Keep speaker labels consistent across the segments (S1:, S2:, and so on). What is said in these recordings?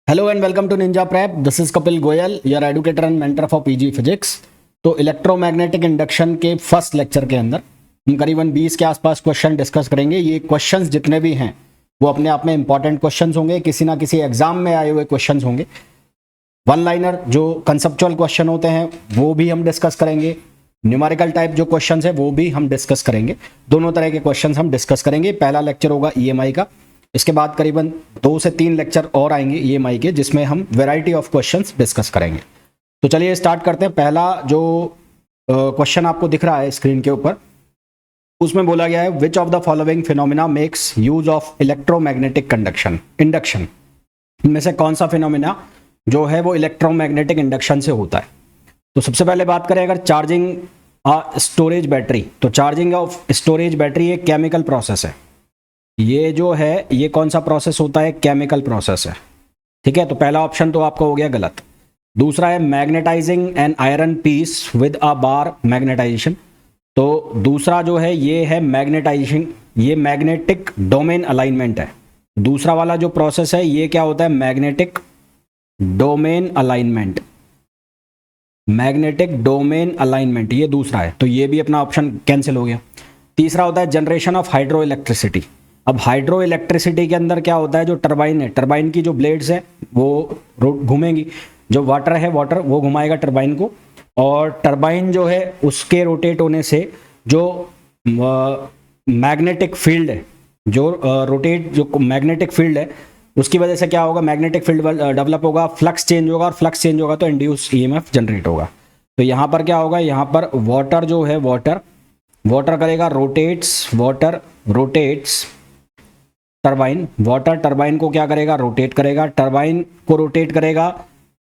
S1: Hello and welcome to Ninja Prep. This is Kapil Goyal, your educator and mentor for PG physics. तो electromagnetic induction के first lecture के अंदर हम करीबन 20 के आसपास क्वेश्चन डिस्कस करेंगे। ये क्वेश्चंस जितने भी हैं वो अपने आप में इंपॉर्टेंट क्वेश्चंस होंगे, किसी ना किसी एग्जाम में आए हुए क्वेश्चंस होंगे। वन लाइनर जो कंसेप्चुअल क्वेश्चन होते हैं वो भी हम डिस्कस करेंगे, न्यूमेरिकल टाइप जो क्वेश्चन है वो भी हम डिस्कस करेंगे। दोनों तरह के क्वेश्चन हम डिस्कस करेंगे। पहला लेक्चर होगा ईएमआई का, इसके बाद करीबन 2 से 3 लेक्चर और आएंगे ईएमआई के, जिसमें हम वैरायटी ऑफ क्वेश्चंस डिस्कस करेंगे। तो चलिए स्टार्ट करते हैं। पहला जो क्वेश्चन आपको दिख रहा है स्क्रीन के ऊपर, उसमें बोला गया है which of the following phenomena makes use of electromagnetic conduction induction. इनमें से कौन सा फिनोमिना जो है वो इलेक्ट्रोमैग्नेटिक इंडक्शन से होता है। तो सबसे पहले बात करें अगर चार्जिंग स्टोरेज बैटरी, तो चार्जिंग ऑफ स्टोरेज बैटरी एक केमिकल प्रोसेस है। ये जो है ये कौन सा प्रोसेस होता है? केमिकल प्रोसेस है। ठीक है, तो पहला ऑप्शन तो आपका हो गया गलत। दूसरा है magnetizing an iron piece with a bar magnetization. तो दूसरा जो है ये है मैग्नेटाइजेशन, ये मैग्नेटिक डोमेन अलाइनमेंट है। दूसरा वाला जो प्रोसेस है ये क्या होता है? Magnetic domain alignment. Magnetic domain alignment ये दूसरा है, तो ये भी अपना ऑप्शन कैंसिल हो गया। तीसरा होता है जनरेशन ऑफ हाइड्रो इलेक्ट्रिसिटी। अब हाइड्रो इलेक्ट्रिसिटी के अंदर क्या होता है? जो टरबाइन है, टरबाइन की जो ब्लेड्स है वो घूमेंगी, जो वाटर है वाटर वो घुमाएगा टरबाइन को, और टरबाइन जो है उसके रोटेट होने से जो मैग्नेटिक फील्ड है, जो मैग्नेटिक फील्ड है उसकी वजह से क्या होगा? मैग्नेटिक फील्ड डेवलप होगा, फ्लक्स चेंज होगा, और फ्लक्स चेंज होगा तो इंड्यूस ईएमएफ जनरेट होगा। तो यहाँ पर क्या होगा? यहाँ पर वाटर जो है वाटर करेगा water rotates turbine. Water turbine को क्या करेगा? रोटेट करेगा। टरबाइन को रोटेट करेगा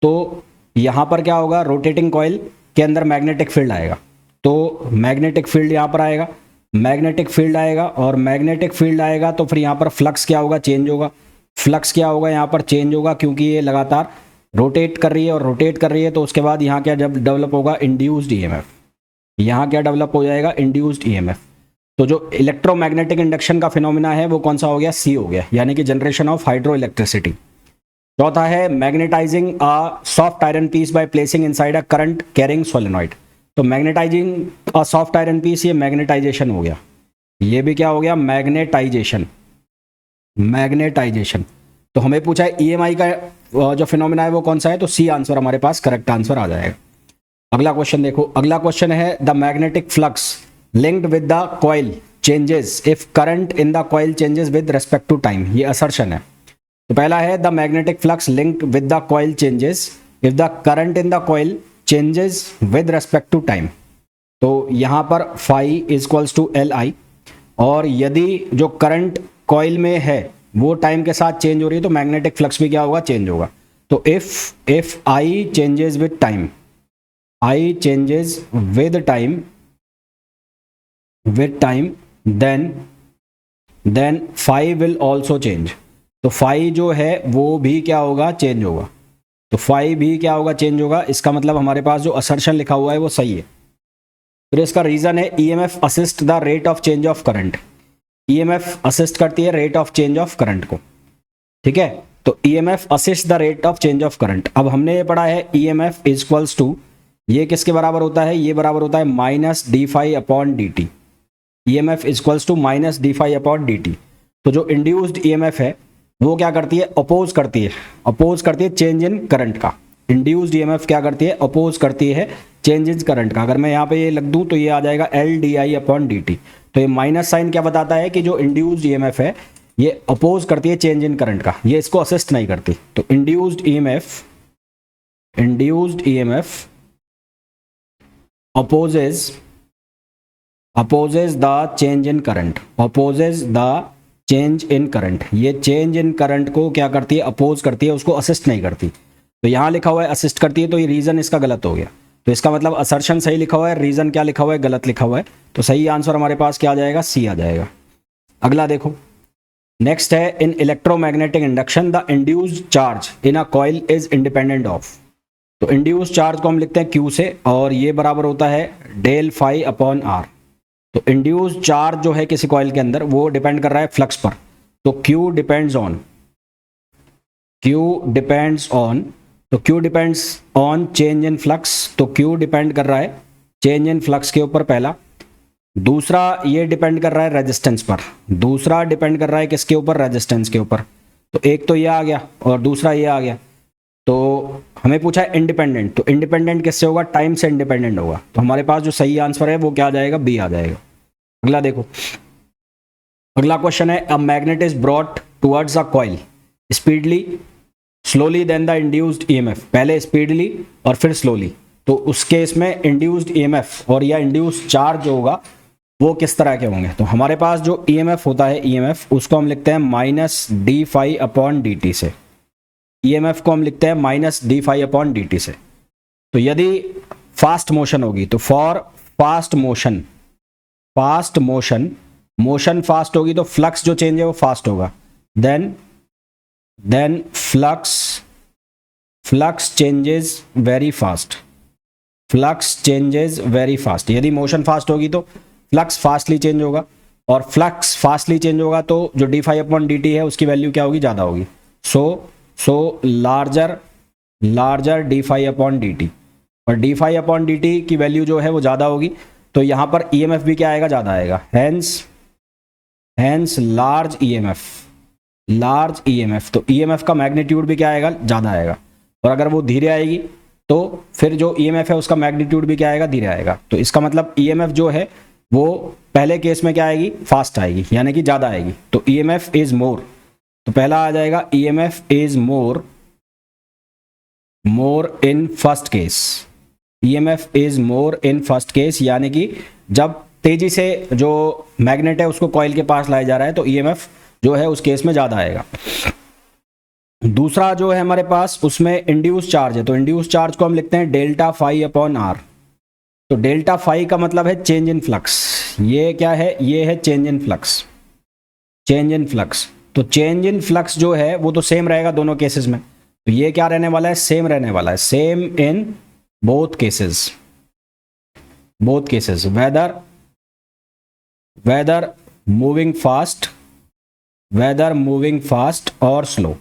S1: तो यहाँ पर क्या होगा? रोटेटिंग कॉइल के अंदर मैग्नेटिक फील्ड आएगा। तो मैग्नेटिक फील्ड यहाँ पर आएगा, मैग्नेटिक फील्ड आएगा, और मैग्नेटिक फील्ड आएगा तो फिर यहाँ पर फ्लक्स क्या होगा? चेंज होगा। फ्लक्स क्या होगा? यहाँ पर चेंज होगा, क्योंकि ये लगातार रोटेट कर रही है और रोटेट कर रही है। तो उसके बाद यहाँ क्या जब डेवलप होगा? Induced EMF. यहाँ क्या डेवलप हो जाएगा? Induced EMF. तो जो इलेक्ट्रोमैग्नेटिक इंडक्शन का फिनोमिना है वो कौन सा हो गया? सी हो गया, यानी कि जनरेशन ऑफ हाइड्रो इलेक्ट्रिसिटी। चौथा है magnetising a soft iron piece by placing inside a current carrying solenoid. तो magnetising a soft iron piece, ये मैग्नेटाइजेशन हो गया। ये भी क्या हो गया? मैग्नेटाइजेशन। तो हमें पूछा है ईएमआई का जो फिनोमिना है वो कौन सा है, तो सी आंसर हमारे पास करेक्ट आंसर आ जाएगा। अगला क्वेश्चन देखो, अगला क्वेश्चन है the magnetic flux linked with the coil changes if current in the coil changes with respect to time। ये assertion है। तो पहला है the magnetic flux linked with the coil changes if the current in the coil changes with respect to time। तो यहाँ पर phi is equals to Li, और यदि जो करंट कॉइल में है वो टाइम के साथ चेंज हो रही है तो मैग्नेटिक फ्लक्स भी क्या होगा? चेंज होगा। तो if I changes with time, I changes with time then phi will also change। तो phi जो है वो भी क्या होगा? चेंज होगा। तो phi भी क्या होगा? चेंज होगा। इसका मतलब हमारे पास जो असर्शन लिखा हुआ है वो सही है। फिर इसका रीजन है EMF assist the rate of change of current. EMF assist करती है rate of change of current को। ठीक है, तो EMF assist the rate of change of current. अब हमने ये पढ़ा है ईएमएफ इज इक्वल्स टू, ये किसके बराबर होता है? ये बराबर होता है minus D phi upon D t. EMF is equals to minus D phi upon D T. तो जो इंड्यूस्ड EMF है वो क्या करती है? अपोज करती है चेंज इन करंट का। इंड्यूस्ड EMF क्या करती है? अपोज करती है चेंज इन करंट का। अगर मैं यहाँ पे ये लग दूँ तो ये आ जाएगा L D I upon D T. तो ये माइनस साइन क्या बताता है कि जो इंड्यूस्ड EMF है ये अपोज करती है चेंज इन करंट का, ये इसको असिस्ट नहीं करती। तो induced EMF opposes the change in current, ये चेंज इन करंट को क्या करती है? अपोज करती है, उसको असिस्ट नहीं करती। तो यहाँ लिखा हुआ है असिस्ट करती है, तो ये रीजन इसका गलत हो गया। तो इसका मतलब असर्शन सही लिखा हुआ है, रीजन क्या लिखा हुआ है? गलत लिखा हुआ है। तो सही आंसर हमारे पास क्या आ जाएगा? सी आ जाएगा। अगला देखो, नेक्स्ट है in electromagnetic induction the induced charge in a coil is independent of. तो इंड्यूस्ड चार्ज को हम लिखते हैं Q से, और ये बराबर होता है डेल फाई अपॉन आर। तो इंड्यूस्ड चार्ज जो है किसी कॉइल के अंदर वो डिपेंड कर रहा है फ्लक्स पर। तो Q depends on Q depends on, तो Q depends on change in flux, तो क्यू डिपेंड कर रहा है चेंज इन फ्लक्स के ऊपर पहला। दूसरा ये डिपेंड कर रहा है रेजिस्टेंस पर, दूसरा डिपेंड कर रहा है किसके ऊपर, रेजिस्टेंस के ऊपर। तो एक तो ये आ गया और दूसरा ये आ गया। तो हमें पूछा है इंडिपेंडेंट, तो इंडिपेंडेंट किससे होगा, टाइम से इंडिपेंडेंट होगा। तो हमारे पास जो सही आंसर है वो क्या आ जाएगा, बी आ जाएगा। अगला देखो, अगला क्वेश्चन है a magnet is brought towards a coil speedily slowly then the induced EMF, पहले स्पीडली और फिर स्लोली। तो उस केस में इंड्यूस्ड ईएमएफ और या इंड्यूस्ड चार्ज जो होगा वो किस तरह के होंगे। तो हमारे पास जो ईएमएफ होता है, ईएमएफ उसको हम लिखते हैं minus D phi upon D t से, ईएमएफ को हम लिखते हैं minus D phi upon D t से। तो यदि फास्ट मोशन होगी तो for fast motion, fast motion, motion fast होगी तो फ्लक्स जो चेंज है वो फास्ट होगा। Then flux changes very fast, flux changes very fast. यदि मोशन फास्ट होगी तो फ्लक्स फास्टली चेंज होगा, और फ्लक्स फास्टली चेंज होगा तो जो D phi upon D T है उसकी वैल्यू क्या होगी, ज़्यादा होगी। So larger D phi upon D T, और D phi upon D T की वैल्यू जो है वो ज़्यादा होगी, तो यहाँ पर ईएमएफ भी क्या आएगा, ज़्यादा आएगा। हैंस लार्ज ईएमएफ, तो ईएमएफ का मैग्नीट्यूड भी क्या आएगा, ज़्यादा आएगा। और अगर वो धीरे आएगी तो फिर जो ईएमएफ है उसका मैग्नीट्यूड भी क्या आएगा, धीरे आएगा। तो इसका मतलब ईएमएफ जो है वो पहले केस में क्या आएगी, फास्ट आएगी, यानी कि ज़्यादा आएगी। तो ईएमएफ इज मोर, तो पहला आ जाएगा EMF is more in first case, EMF is more in first case, यानी कि जब तेजी से जो मैग्नेट है उसको कॉइल के पास लाया जा रहा है तो ईएमएफ जो है उस केस में ज़्यादा आएगा। दूसरा जो है हमारे पास उसमें इंड्यूस चार्ज है, तो इंड्यूस चार्ज को हम लिखते हैं डेल्टा फाई अपॉन आर। तो डेल्टा फाई का मतलब है चेंज इन फ्लक्स, ये क्या है, ये है change in flux, change in flux. तो चेंज इन फ्लक्स जो है वो तो सेम रहेगा दोनों केसेस में, तो ये क्या रहने वाला है, सेम रहने वाला है, same in both cases, whether moving fast और स्लो,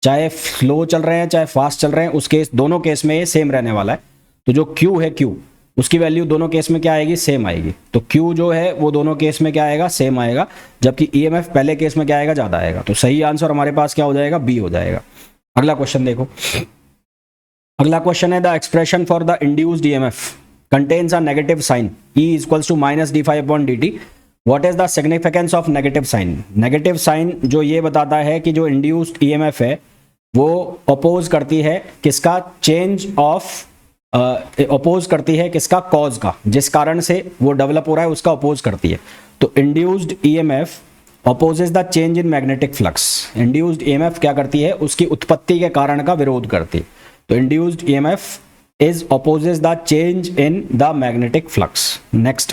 S1: चाहे स्लो चल रहे हैं चाहे फास्ट चल रहे हैं, उस केस दोनों केस में ये सेम रहने वाला है। तो जो Q है, Q उसकी वैल्यू दोनों केस में क्या आएगी, सेम आएगी। तो Q जो है वो दोनों केस में क्या आएगा, सेम आएगा, जबकि EMF पहले केस में क्या आएगा, ज़्यादा आएगा। तो सही आंसर हमारे पास क्या हो जाएगा, बी हो जाएगा। अगला क्वेश्चन देखो, अगला क्वेश्चन है the expression for the induced EMF contains a negative sign E equals to minus D phi upon D t, what is the significance of negative sign. Negative sign जो ये बताता है कि जो इंड्यूस्ड EMF है वो oppose करती है किसका, चेंज ऑफ अपोज करती है किसका, कॉज का, जिस कारण से वो डेवलप हो रहा है उसका अपोज करती है। तो induced EMF opposes the change in magnetic flux, induced EMF क्या करती है, उसकी उत्पत्ति के कारण का विरोध करती है। तो induced EMF is opposes the change in the magnetic flux. Next,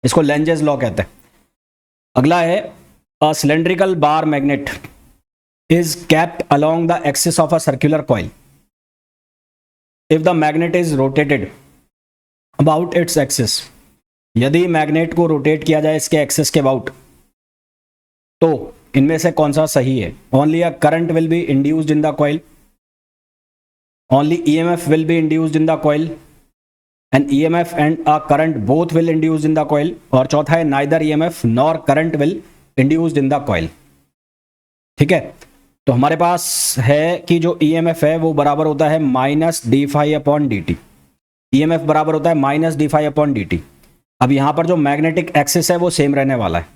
S1: इसको लेंजेस लॉ कहते हैं। अगला है a cylindrical bar magnet is kept along the axis of a circular coil. If the magnet is rotated about its axis, यदि magnet को rotate किया जाए इसके एक्सिस के अबाउट, तो इनमें से कौन सा सही है। Only a current will be induced in the coil, only EMF will be induced in the coil, and EMF and a current both will induced in the coil, और चौथा है neither EMF nor current will induced in the coil. ठीक है, तो हमारे पास है कि जो EMF है वो बराबर होता है minus D phi upon D t, EMF बराबर होता है minus D phi upon D t. अब यहाँ पर जो मैग्नेटिक एक्सिस है वो सेम रहने वाला है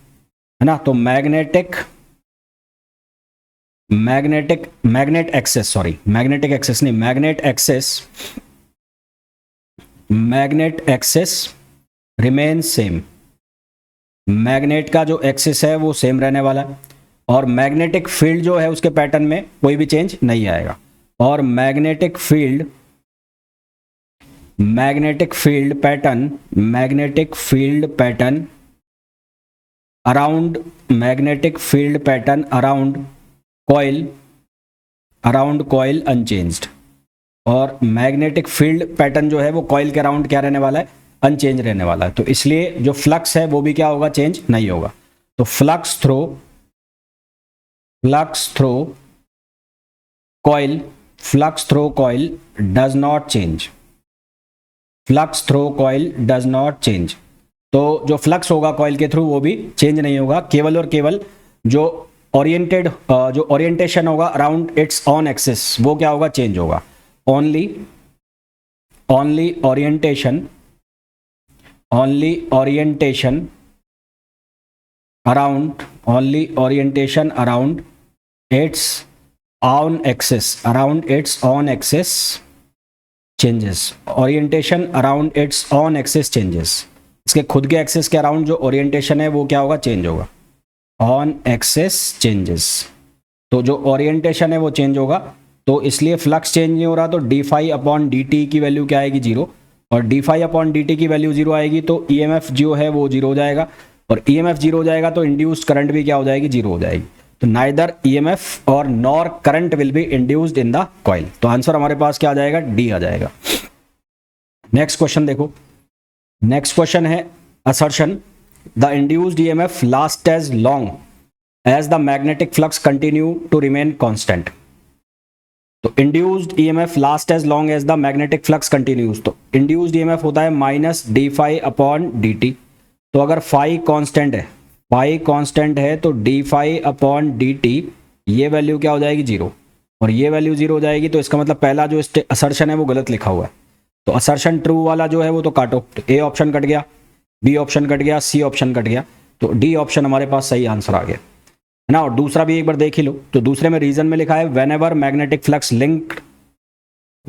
S1: ना, तो magnet axis remain same, magnet का जो एक्सिस है वो सेम रहने वाला है, और मैग्नेटिक फील्ड जो है उसके पैटर्न में कोई भी चेंज नहीं आएगा, और magnetic field pattern around coil unchanged, और मैग्नेटिक फील्ड पैटर्न जो है वो कॉइल के अराउंड क्या रहने वाला है, अनचेंज रहने वाला है। तो इसलिए जो फ्लक्स है वो भी क्या होगा, चेंज नहीं होगा। तो flux throw coil flux throw coil does not change, flux throw coil does not change. तो जो फ्लक्स होगा कॉइल के थ्रू वो भी चेंज नहीं होगा, केवल और केवल जो ओरिएंटेशन होगा अराउंड इट्स ऑन एक्सिस वो क्या होगा, चेंज होगा। Only orientation around its on axis changes, orientation around its on axis changes। इसके खुद के एक्सिस के अराउंड जो ओरिएंटेशन है वो क्या होगा, चेंज होगा, ऑन एक्सिस चेंजेस। तो जो ओरिएंटेशन है वो चेंज होगा, तो इसलिए फ्लक्स चेंज नहीं हो रहा, तो d phi upon D T की वैल्यू क्या आएगी, जीरो। और D phi upon D T की वैल्यू जीरो आएगी तो ईएमएफ जो है वो जीरो हो जाएगा, और ईएमएफ जीरो हो जाएगा तो इंड्यूस्ड करंट भी क्या हो जाएगी, जीरो हो जाएगी। तो नाइदर ईएमएफ और nor current will be induced in the coil. तो आंसर हमारे पास क्या आ जाएगा, डी आ जाएगा। नेक्स्ट क्वेश्चन देखो, नेक्स्ट क्वेश्चन है assertion the induced EMF last as long as the magnetic flux continue to remain constant. तो induced EMF last as long as the magnetic flux continues, तो इंड्यूस्ड ईएमएफ होता है minus D phi upon D T. तो अगर phi constant है, phi constant है तो d phi upon D t ये वैल्यू क्या हो जाएगी, जीरो, और ये वैल्यू जीरो हो जाएगी। तो इसका मतलब पहला जो असर्शन है वो गलत लिखा हुआ है, तो असर्शन ट्रू वाला जो है वो तो काटो। तो ए ऑप्शन कट गया, बी ऑप्शन कट गया, सी ऑप्शन कट गया, तो डी ऑप्शन हमारे पास सही आंसर आ गया है ना। और दूसरा भी एक बार देख ही लो, तो दूसरे में रीजन में लिखा है when ever magnetic flux linked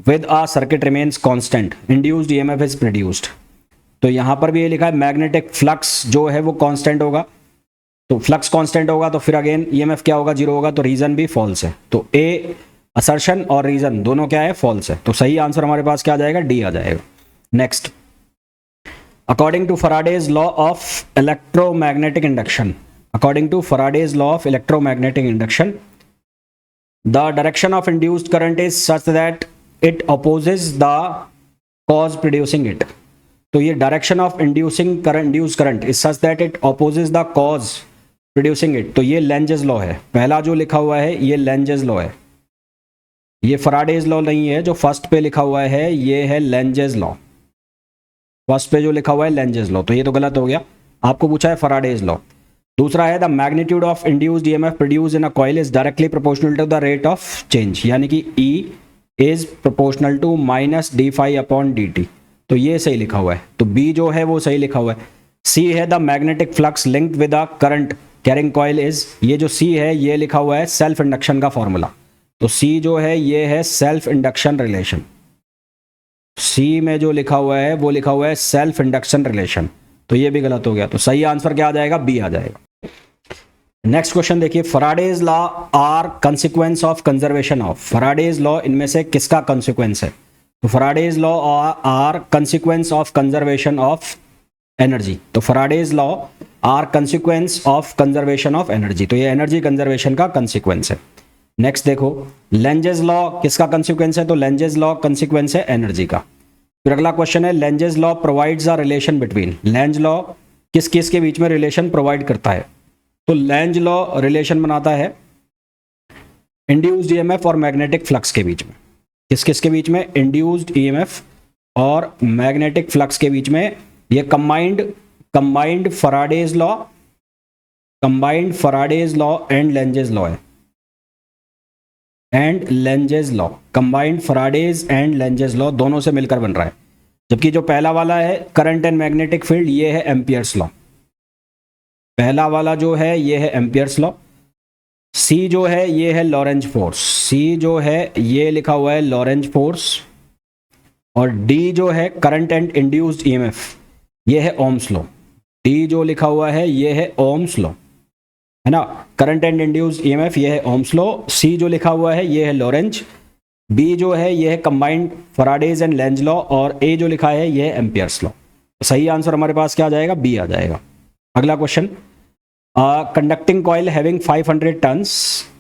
S1: with a circuit remains constant induced EMF is produced. तो यहां पर भी ये लिखा है मैग्नेटिक फ्लक्स जो है वो कांस्टेंट होगा, तो फ्लक्स कांस्टेंट होगा तो फिर अगेन ईएमएफ क्या होगा, जीरो होगा, तो रीजन भी फॉल्स है। तो ए असर्शन और रीजन दोनों क्या है, फॉल्स है। तो सही आंसर हमारे पास क्या आ जाएगा, डी आ जाएगा। Next, according to Faraday's law of electromagnetic induction, according to Faraday's law of electromagnetic induction, the direction of induced current is such that it opposes the cause producing it। तो ये direction of induced current is such that it opposes the cause producing it। तो ये Lenge's law है, पहला जो लिखा हुआ है ये Lenge's law है, ये Faraday's law नहीं है। जो फर्स्ट पे लिखा हुआ है ये है Lenge's law, फर्स्ट पे जो लिखा हुआ है Lenge's law, तो ये तो गलत हो गया, आपको पूछा है Faraday's law। दूसरा है the magnitude of induced EMF produced in a coil is directly proportional to the rate of change, यानी कि E is proportional to minus D phi upon D T. तो ये सही लिखा हुआ है, तो बी जो है वो सही लिखा हुआ है। सी है the magnetic flux linked with a current carrying coil is, ये जो सी है ये लिखा हुआ है सेल्फ इंडक्शन का फॉर्मूला। तो सी जो है ये है सेल्फ इंडक्शन रिलेशन, सी में जो लिखा हुआ है वो लिखा हुआ है सेल्फ इंडक्शन रिलेशन, तो ये भी गलत हो गया। तो सही आंसर क्या आ जाएगा, बी आ जाएगा। नेक्स्ट क्वेश्चन देखिए, Faraday's law are consequence of conservation of. Faraday's law इनमें से किसका कंसिक्वेंस है, तो Faraday's law are consequence of conservation of energy. तो Faraday's law are consequence of conservation of energy, तो ये एनर्जी कंजर्वेशन का कंसिक्वेंस है। नेक्स्ट देखो, लेंजेस लॉ किसका कंसिक्वेंस है, तो लेंजेस लॉ कंसिक्वेंस है एनर्जी का। फिर अगला क्वेश्चन है, Lenz's law provides a relation between. Lenz law किस किस के बीच में रिलेशन प्रोवाइड करता है, तो लेंज लॉ रिलेशन बनाता है इंड्यूस्ड ईएमएफ और मैग्नेटिक फ्लक्स के बीच में। किस किस के बीच में, इंड्यूस्ड ईएमएफ और मैग्नेटिक फ्लक्स के बीच में। ये combined Faraday's law and Lenz's law है, and Lenz's law, combined Faraday's and Lenz's law दोनों से मिलकर बन रहा है। जबकि जो पहला वाला है करंट एंड मैग्नेटिक फील्ड, ये है एम्पियर्स लॉ, पहला वाला जो है ये है एम्पियर्स लॉ। सी जो है ये है लॉरेंज फोर्स, सी जो है ये लिखा हुआ है लॉरेंज फोर्स, और डी जो है करंट एंड इंड्यूस्ड ईएमएफ, ये है ओम्स लॉ। डी जो लिखा हुआ है ये है ओम्स लॉ, है ना, करंट एंड इंड्यूस्ड ईएमएफ ये है ओम्स लॉ। सी जो लिखा हुआ है ये है लॉरेंज, बी जो है ये है combined Faraday's and Lenz law, और ए जो लिखा है ये है एम्पियर्स लॉ। सही आंसर हमारे पास क्या आ जाएगा, बी आ जाएगा। अगला question, conducting coil having 500 turns,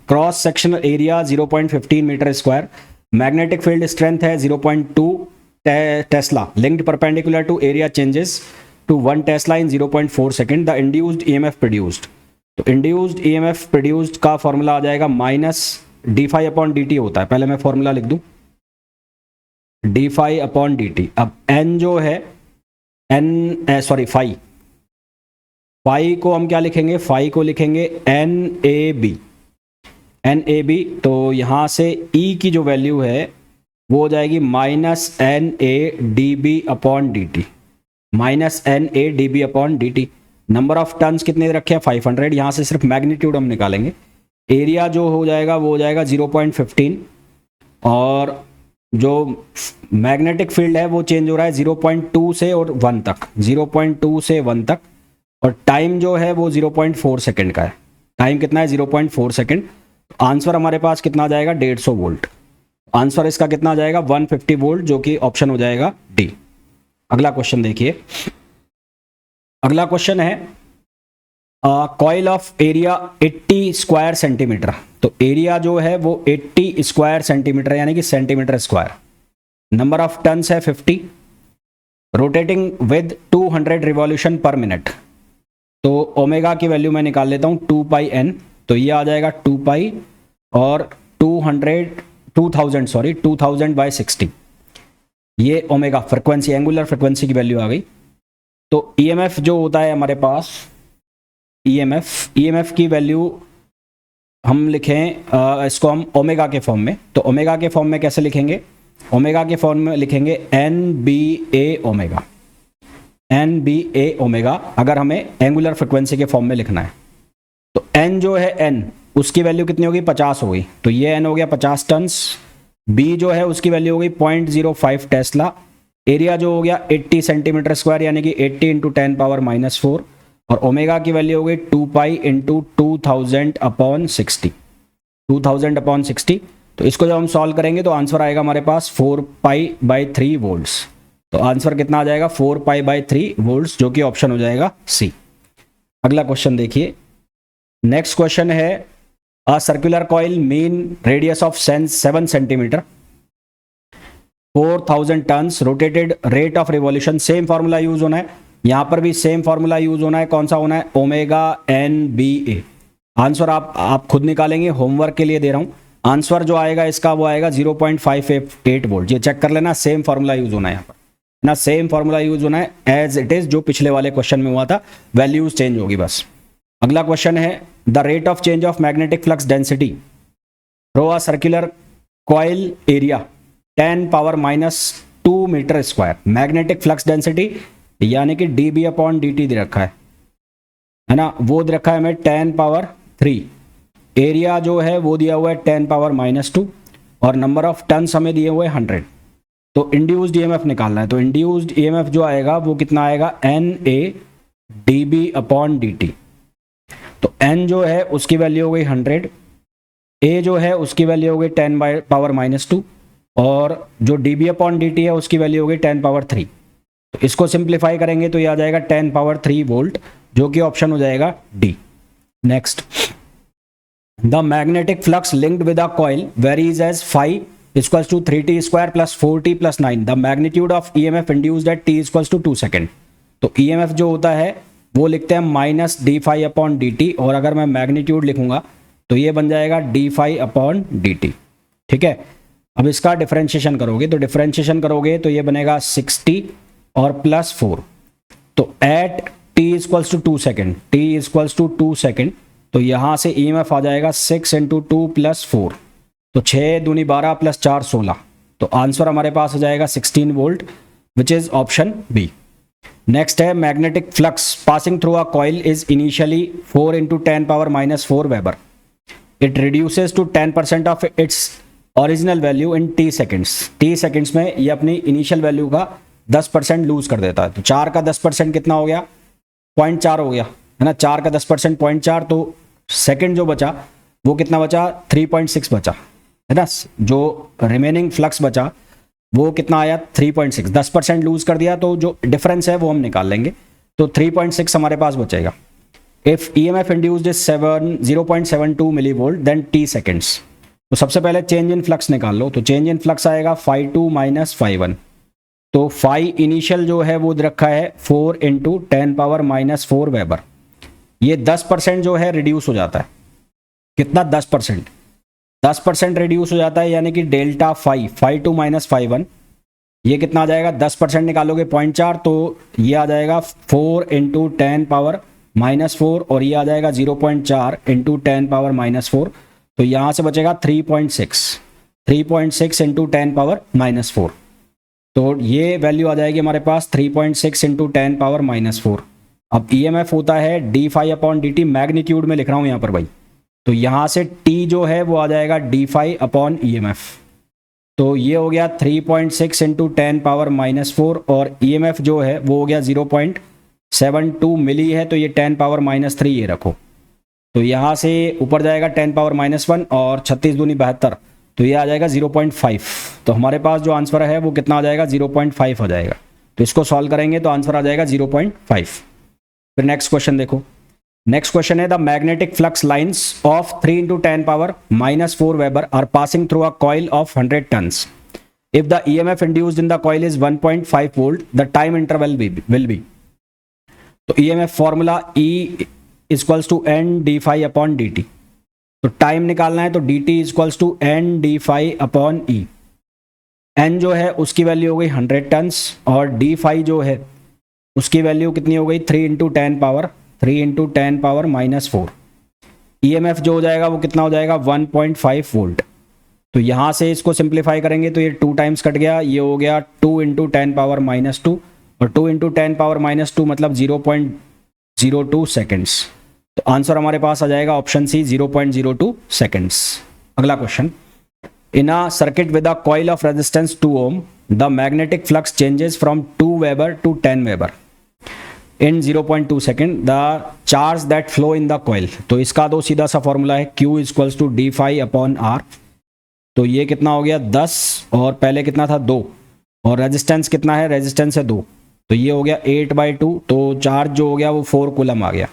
S1: cross sectional area 0.15 metre square, magnetic field strength है 0.2 tesla, linked perpendicular to area changes to 1 tesla in 0.4 second, the induced EMF produced. तो इंड्यूस्ड ईएमएफ प्रोड्यूस्ड का formula आ जाएगा minus D phi upon D t होता है। पहले मैं formula लिख दूं, d phi upon D t. अब एन जो है फाई, फाई को हम क्या लिखेंगे, फाई को लिखेंगे N A B, N A B. तो यहाँ से ई की जो वैल्यू है वो हो जाएगी minus N A d B upon D t, minus N A d B upon D t. Number of turns कितने दे रखे हैं 500। यहाँ से सिर्फ मैग्नीट्यूड हम निकालेंगे। एरिया जो हो जाएगा वो हो जाएगा 0.15 और जो मैग्नेटिक फील्ड है वो चेंज हो रहा है 0.2 से और 1 तक, 0.2 से 1 तक। और टाइम जो है वो 0.4 सेकेंड का है। टाइम कितना है 0.4 सेकेंड। आंसर हमारे पास कितना आ जाएगा 150 वोल्ट। आंसर इसका कितना आ जाएगा 150 वोल्ट, जो कि ऑप्शन हो जाएगा डी। अगला क्वेश्चन देखिए। अगला क्वेश्चन है coil of area 80 square centimetre. तो एरिया जो है वो 80 स्क्वायर सेंटीमीटर यानी कि centimetre square. Number of turns है 50, rotating with 200 revolution per minute. तो ओमेगा की वैल्यू मैं निकाल लेता हूं 2 पाई एन। तो ये आ जाएगा 2 पाई और 2000 बाई 60। ये ओमेगा फ्रिक्वेंसी, एंगुलर फ्रिक्वेंसी की वैल्यू आ गई। तो ईएमएफ जो होता है हमारे पास, ईएमएफ की वैल्यू हम लिखें इसको हम ओमेगा के फॉर्म में। तो ओमेगा के फॉर्म में कैसे लिखेंगे, ओमेगा के फॉर्म में लिखेंगे एन बी ए ओमेगा, एन बी ए ओमेगा, अगर हमें एंगुलर फ्रिक्वेंसी के फॉर्म में लिखना है। तो एन जो है एन, उसकी वैल्यू कितनी होगी 50 हो गई। तो ये एन हो गया 50 टन्स। बी जो है उसकी वैल्यू हो गई 0.05 टेस्ला। एरिया जो हो गया 80 सेंटीमीटर स्क्वायर यानी कि 80 इंटू 10 पावर -4। और ओमेगा की वैल्यू हो गई 2 पाई इंटू 2000 अपॉन 60, 2000 अपॉन 60। तो इसको जब हम सॉल्व करेंगे तो आंसर आएगा हमारे पास 4 पाई बाई 3 वोल्ट्स। तो आंसर कितना आ जाएगा 4 पाई बाई 3 वोल्ट्स, जो कि ऑप्शन हो जाएगा सी। अगला क्वेश्चन देखिए। नेक्स्ट क्वेश्चन है a circular coil mean radius of 7 centimetre, 4000 turns, rotated rate of revolution. Same formula use होना है, यहां पर भी सेम फार्मूला यूज होना है। कौन सा होना है, ओमेगा एन बी ए। आंसर आप खुद निकालेंगे, होमवर्क के लिए दे रहा हूं। आंसर जो आएगा इसका वो आएगा 0.58 वोल्ट। ये चेक कर लेना, सेम फार्मूला यूज होना है यहाँ पर ना, सेम फार्मूला यूज होना है एज इट इज, जो पिछले वाले क्वेश्चन में हुआ था। वैल्यूज चेंज होगी बस। अगला क्वेश्चन है the rate of change of magnetic flux density through a circular coil area 10 power -2 metre square. Magnetic flux density यानी कि dB अपॉन dt दे रखा है ना, वो दे रखा है हमें 10 पावर 3। एरिया जो है वो दिया हुआ है 10 पावर -2 और नंबर ऑफ टन्स हमें दिए हुए 100। तो इंड्यूस्ड ईएमएफ निकालना है। तो इंड्यूस्ड ईएमएफ जो आएगा वो कितना आएगा NA dB अपॉन dt। तो n जो है उसकी वैल्यू हो गई 100, a जो है उसकी वैल्यू हो गई 10 पावर -2 और जो dB अपॉन dt है उसकी वैल्यू हो गई 10 पावर 3। तो इसको सिंप्लीफाई करेंगे तो ये आ जाएगा 10 पावर 3 वोल्ट, जो कि ऑप्शन हो जाएगा D. Next, the magnetic flux linked with a coil varies as phi equals to 3t square plus 4t plus 9। The magnitude of EMF induced at t equals to 2 second. तो EMF जो होता है वो लिखते हैं minus D phi upon D T, और अगर मैं मैग्नीट्यूड लिखूंगा तो ये बन जाएगा d phi upon D t. ठीक है, अब इसका डिफरेंशिएशन करोगे तो डिफरेंशिएशन करोगे तो ये बनेगा 60 और प्लस 4। तो at t equals to 2 second, t equals to 2 second, तो यहाँ से ईएमएफ आ जाएगा 6 इंटू 2 प्लस 4। तो 6 दूनी 12 प्लस 4 16। तो आंसर हमारे पास हो जाएगा 16 volt, which is option B. Next है magnetic flux passing through a coil is initially 4 into 10 power -4 weber. It reduces to 10% of its original value in t seconds. t seconds में ये अपनी initial value का 10% loose कर देता है। तो 4 का 10% कितना हो गया, 0.4 हो गया है ना। 4 का 10% 0.4, तो सेकंड जो बचा वो कितना बचा, 3.6 बचा है ना। जो रिमेनिंग फ्लक्स बचा वो कितना आया, 3.6। 10% लूज कर दिया तो जो डिफरेंस है वो हम निकाल लेंगे। तो 3.6 हमारे पास बचेगा। If EMF induced is 0.72 milli volt then t seconds. तो सबसे पहले चेंज इन फ्लक्स निकाल लो। तो चेंज इन फ्लक्स आएगा phi2 माइनस phi1। तो phi इनिशियल जो है वो रखा है 4 इंटू 10 पावर -4 वेबर। ये 10% जो है रिड्यूस हो जाता है। कितना, 10%। 10% रिड्यूस हो जाता है, यानी कि delta five two minus five one, ये कितना आ जाएगा, 10% निकालोगे 0.4, तो ये आ जाएगा 4 इंटू 10 पावर माइनस 4, और ये आ जाएगा 0.4 इंटू 10 पावर माइनस 4, तो यहाँ से बचेगा 3.6 इंटू 10 पावर माइनस 4, तो ये वैल्यू आ जाएगी हमारे पास 3.6 इंटू 10 पावर माइनस 4। अब EMF होता है d phi upon D t, magnitude में लिख रहा हूँ यहाँ पर भाई, तो यहाँ से T जो है वो आ जाएगा डी फाई अपॉन EMF, तो ये हो गया 3.6 इंटू 10 पावर माइनस 4, और EMF जो है वो हो गया 0.72 मिली है, तो ये 10 पावर माइनस 3 ये रखो, तो यहाँ से ऊपर जाएगा 10 पावर माइनस 1 और 36 दूनी 72, तो ये आ जाएगा 0.5। तो हमारे पास जो आंसर है वो कितना आ जाएगा, 0.5 हो जाएगा। तो इसको सॉल्व करेंगे तो आंसर आ जाएगा 0.5। फिर नेक्स्ट क्वेश्चन देखो, नेक्स्ट क्वेश्चन है the magnetic flux lines of 3 into 10 power minus 4 weber are passing through a coil of 100 turns. If the EMF induced in the coil is 1.5 volt, the time interval will be. तो EMF formula E equals to n d phi upon D T, तो time निकालना है तो dt equals to n d phi upon E. N जो है उसकी value हो गई 100 टन्स, और डी फाई जो है उसकी वैल्यू कितनी हो गई 3 इंटू 10 पावर माइनस 4। EMF जो हो जाएगा वो कितना हो जाएगा 1.5 वोल्ट। तो यहाँ से इसको सिंप्लीफाई करेंगे तो ये 2 टाइम्स कट गया, ये हो गया 2 इंटू 10 पावर माइनस 2, और 2 इंटू 10 पावर माइनस 2 मतलब 0.02 सेकेंड्स। तो आंसर हमारे पास आ जाएगा ऑप्शन सी 0.02 सेकेंड्स। अगला question, in a circuit with a coil of resistance 2 ohm the magnetic flux changes from 2 weber to 10 weber in 0.2 second, the charge that flow in the coil. तो इसका तो सीधा सा फॉर्मूला है Q equals to d phi upon R. तो ये कितना हो गया 10, और पहले कितना था 2, और रेजिस्टेंस कितना है, रेजिस्टेंस है 2, तो ये हो गया 8/2, तो चार्ज जो हो गया वो 4 कूलम आ गया।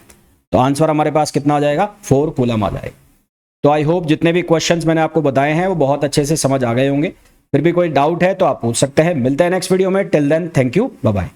S1: तो आंसर हमारे पास कितना आ जाएगा 4 कूलम आ जाएगा। तो आई होप जितने भी क्वेश्चंस मैंने आपको बताए हैं वो बहुत अच्छे से समझ आ गए होंगे। फिर भी कोई डाउट है तो आप पूछ सकते हैं। मिलते हैं नेक्स्ट वीडियो में, till then thank you, bye bye.